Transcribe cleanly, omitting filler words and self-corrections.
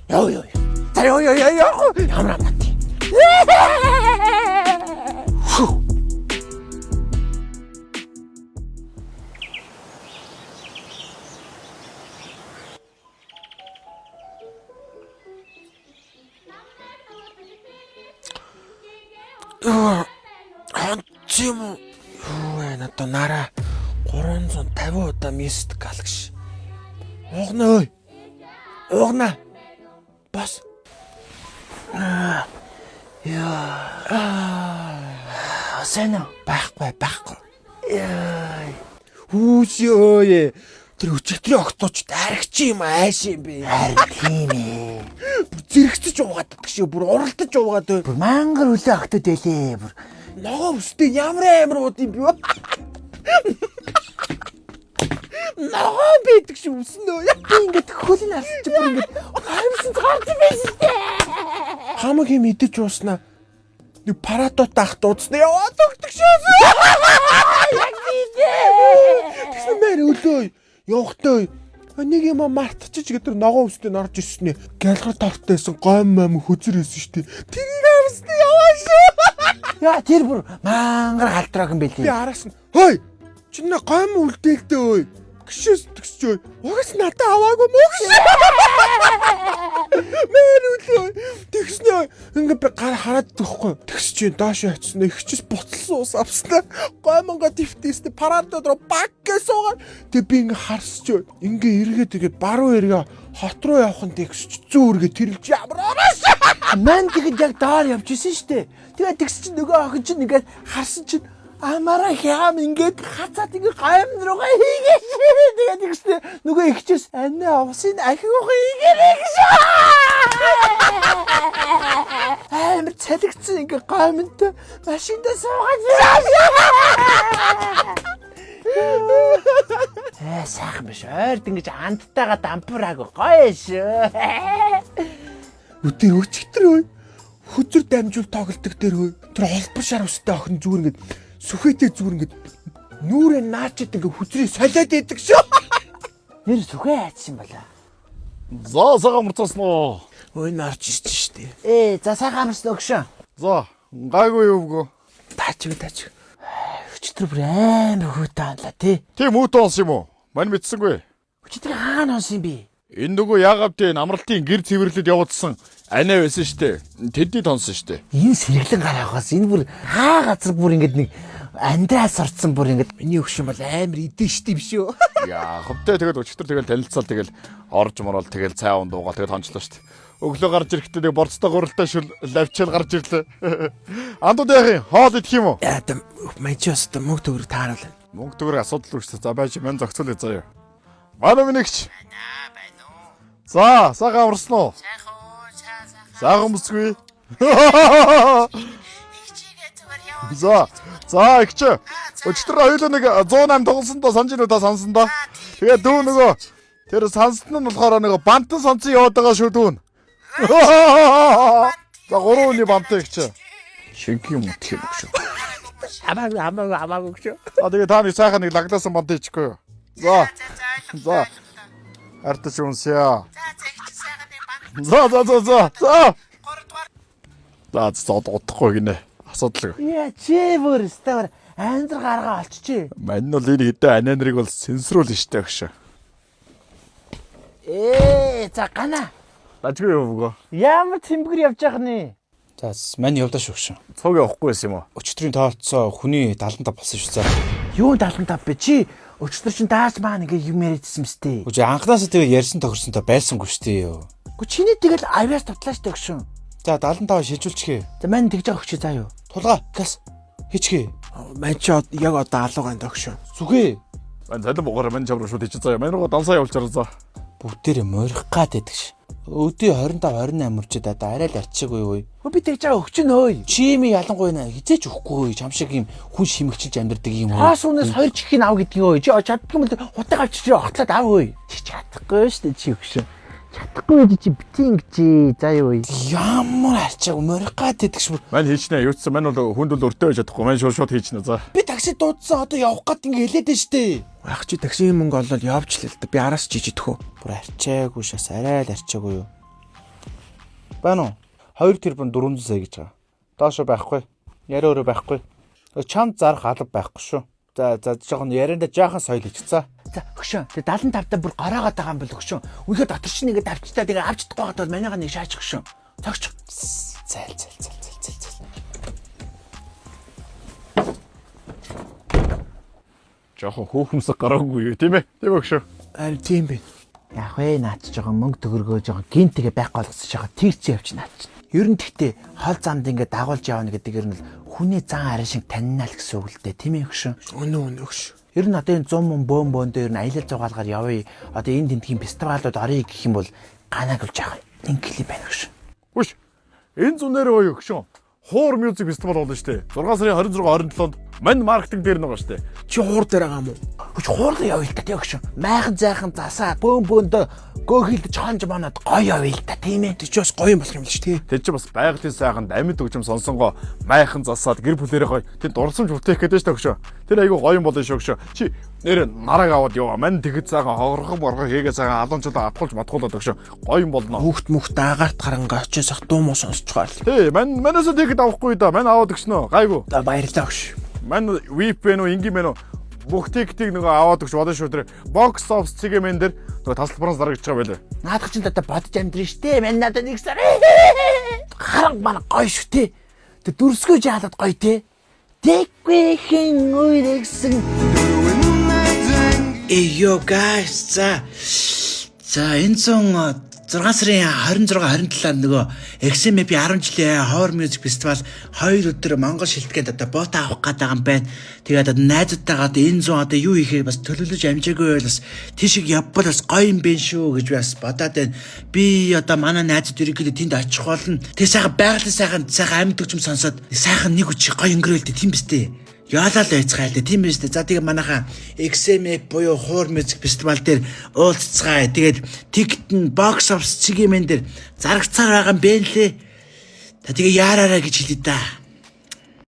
Ёо. За ёо. Ямар амт. Хонцом юу вэ надад нараа 350 удаа мист галагш. Уугна. Бас. Асэна байхгүй. Хүүшөөе. Тэр өчигдрийн огтуучд аригч юм ааш юм бэ? Харин тийм ээ. Бүр зэрэгцэж уугаад идэх шиг бүр уралдаж уугаад бай. Бүр мангар үлээ огтод байлээ. Бүр ногоо өстэй ямар ууд юм бэ? Ногоо бийдэг шиг өснөө. би ингээд хөлийг харсч бүр ингээд хаймсан гарч байсан дээ. Хамаагийн мэдэж ууснаа. Нэг паратот ах дуудснаа яваад өгдөг шээ. Яг тийдээ. Тэгсэн мээр өлөө. Явахтай. Нэг юм мартчих гэдэг ногоо өстэй орж ирсэн нэ. Галгар тортойсэн гом хөзөр өсөн штэ. Тэрийг харсны яваа шүү. Яа тэр бүр мангар халтраахан Би байлээ. араас нь хөөе. Чиний гом үлдээлтэй өө. Гişээс тгсчөө. Угаас надад аваагүй мүү гэж. Мээр өлөө. Тэгснэ ингээд би гар хараад төгөхгүй. Тэгсчээ доош очсноо ихчээс буцалсан ус авснаа. Гомонго дэвтээстэй парадод руу баггээ суугаад тэг би ингээд харсчөө. Ингээ эргээд тэгээд баруун эргээ хот руу явах нь тэгсч зүүн эргээ тэрэлж ямар араас. Ман тэгэд яг доор явж исэн штэ. Тэгээд тэгс чинь нөгөө охин чинь ингээд харсан чинь амараа хям ингээд хацаад ингээд гайм руугаа хийгээ. Тэгээд тэгснэ нөгөө ихчээс анаа усын ахиугаа хийгээрэй гэж. Амар цалигдсан ингээд гаймтай машиндаа суугаад. Сайхан биш. Ойрд ингэж андтайгаа дампуураагүй гоё шүү. Өдөр өчтөр хөдөр дамжуул тоглолтог дээр тэр холбор шар өстэй охин зүгээр ингээд сүхэтээ зүгээр ингээд нүрээ наачаад ингээд хүзрээ солиод идэг шүү. Нэр сүхэ хайцсан бала. За сага мурцсан уу? Ой нарч ирж штэ. За сайхан амарсан өгшөө. За гайгүй юувгүй. Таач. Өчтөр бүр амар хөөтэй анлаа тий. Тийм үт онс юм уу? Мань мэдсэнгүй. Өчтөр хаана онсон юм бэ? Энэ нөгөө яагав тий амралтын гэр цэвэрлэлд явуулсан анаа байсан штэ. Тэдний тонсон штэ. Энэ сэргэлэн гарахаас энэ бүр хаа газар бүр ингэж нэг андраас орцсон бүр ингэж Миний өгшин бол амар идэн штэ биш үү? Яа хөвтэй тэгэл өчтөр тэгэл танилцал тэгэл орж морол тэгэл цай уун дуугаа тэгэл хончлоо штэ. Өглөө гарч ирэхдээ нэг борцтой гуралтай шүл лавчаал гарч ирлээ. Андууд яах юм? Хоол идэх юм уу? Ядам мажиос мөнгө төгрөг тааруулна. Мөнгө төгрөг асуудал үүсчихэ. За байж мэн зохицуулъя заяа. Манай минийгч. За, сага амарсан уу? Сайхан өмсгүй. За ихч. Өчтөр хоёулаа нэг 108 тоглосон доо санаж та сансан доо. Тэгээ дүү нөгөө тэр сансан нь болохоор нөгөө бантан сонцсон яваад байгаа шүү дүүн. За 3 өний бантан ихч. Шиг юм утх юм шүү. Хамаагүй гэж. Тэгээ та нэг сайхан нэг лаглаасан бантан ичихгүй юу? За. Арташ унсяа. За. За удахгүй гинэ. Асуудал. яа чи бүр стаар андр гаргаа олччээ. Мань нь бол энэ хэдэн анаа нарыг бол сенсруулна штэ гэж. За гана. Бачгүй юу. Ямар тэмбгэр явж байгаа нэ? За мань явдаа шүүгшин. Цуг явахгүй байсан юм уу? Өчтөрийн тооцоо хүний 75 болсон шүү заа. Юу 75 бэ чи? Өчтөр чин даас маань ингээ юм яриадсан мэт. Үгүй анханасаа тэгээ ярьсан тохирсонтой байсангүй шүү дээ юу. Гү чиний тэгэл авиас тутлаа штэ өгшөн. За 75 шилжүүлчихье. За мань тэгж байгаа өгч заа юу. Тулгаа газ хийчихье. Мачи яг одоо алуугаанд өгшөө. Сүгэ. Мань залуу бугаар мань чавруу шууд хийж заа. Мань руу дансаа явуулчаар за. Бүгдээрээ морих гад байдаг ш. Өдөө 25 28 мөрчөд одоо арай л арчаагүй юу. Хөө би тэгж байгаа өгч нөөй. Чими ялангуяа нэ хизээч өгөхгүй чам шиг юм хүн шимэгчилж амьдэрдэг юм уу. Хаас үнээс 2 чихийг ав гэдгийг өө. Чи чаддгүй юм бол хутаг авчиж оглоод ав өө. Чи чадахгүй штэ чи өгшөн. Чадахгүй чи битин гэж. За юу. Ямар арчаагүй морих гад байдаг ш. Мань хийчнэ. Юуцсан мань бол хүнд бол өртөө байж чадахгүй. Мань шууд хийчнэ за. Би такси дуудсан одоо явах гээд ингээ хэлээд байна штэ. Ах чи таксигийн мөнгө олоод явж л л да. Би араас жижидэх үү. Бүр арчаагүй шас арай л арчаагүй юу. Байна уу? 2 тэрбум 400 сая гэж байгаа. Доошо байхгүй. Яриа өөрөө байхгүй. Чамд зарах алба байхгүй шүү. За жоохон ярианда жаахан соёл хийчихсэн. За хөшөө. Тэг 75 та бүр гараагаад байгаа юм бол хөшөө. Үнэхээр дотор чинь ингээд авчтаа тэгээ авч чадахгүй байгаад бол манайгаа нэг шаачих хөшөө. Цогч. Зайл. Жохон хөөхмсөг гараагүй юу тийм ээ? Тийм өгшөө. Харин тийм бэ. Яг вэ наад чи жоохон мөнгө төгрөгөө жоохон гинтэйгээ байхгүй болгосож байгаа. Тэгч явж наад чи. Ер нь тэгтээ хол замд ингээд дагуулж явна гэдэг ер нь хүний зан арай шиг танинаа л гэсэн үг л дээ. Тийм ээ хөшөө. Өнөө өгш. Ер нь одоо энэ 100 мөн бөөндөө ер нь аялал зугаалгаар явъя. Одоо энэ тентгийн фестивалууд оръё гэх юм бол ганаг болж байгаа. Энэ клип байна хөшөө. Үш. Энэ зүүнээр ой өгшөө. Хуур мьюзик фестивал болно шүү дээ. 6 сарын 26 27-нд мань маркетинг дээр нэг байгаа шүү дээ. Чи хуур дээр байгаа юм уу? Хөш хуурал явъя л та тийм хөшөө. Майхан зайхан засаа бөөндөө гөөхилдэж хонж манад гоё явъя л та тийм ээ. Тэг чи бас гоё юм болох юм л ч тий. Тэд чи бас байгалийн сайханд амьд хөгжим сонсонгоо майхан засаад гэр бүлэрээ гоё. Тэд дурсамж бүтээх гэдэг шүү дээ өгшөө. Тэр айгүй гоё юм болно шүү өгшөө. Чи нэр нараг аваад яваа. Мань тэгэд сайхан хоргоо хийгээ сайхан алуунчудаа атгуулж матгуулаад өгшөө. Гоё юм болно. Хүүхд мөхт аагарт гарангаа очиж сах дуу муу сонсчихваа л. Тий, манайсаа тэгэд авахгүй да. Мань аваад өгснөө. Гайгүй. За баярлалаа өгш. Мань VPN үү, инги мэн үү. Бүх тиктийг нөгөө аваад өгч бодсон шүү дээ. Box office цэгийн дээр нөгөө тасалбараас дарагдж байгаа байлаа. Наадах чинь одоо бодож амьдрын штэ. Мань надад нэг сар. Харан мана гоё шүү те. Тэг дүрсгөө жаалаад гоё те. Тэгвэхэн үерэгсэн. Yo guys. За энэ сон 6 сарын 26 27-нд нөгөө XMP 10 жилийн Horror Music Festival 2 өдөр Монгол шилтгэнд одоо бота авах гэдэг юм байна. Тэгээд одоо найзуудтайгаа одоо энэ зүүн одоо юу хийхээр бас төлөвлөж амжаагүй байл бас тийшээ явбал бас гоё юм бэ шүү гэж бас бодоод байна. Би одоо манай найзууд ерөнхийдөө тэнд очих болно. Тэг сайхан байгалийн сайхан амьд хөгжим сонсоод сайхан нэг үчиг гоё өнгөрөөлдөө тийм биз дээ. Яалал байцгаая л дээ тийм биз дээ. За тэгээ манайхаа XMF буюу Horror Music Festival дээр уулзцгаая. Тэгээд тикет нь box office цэгийн дээр зарагцаар байгаа юм бэ лээ. Та тэгээ яараараа гэж хэлээ да.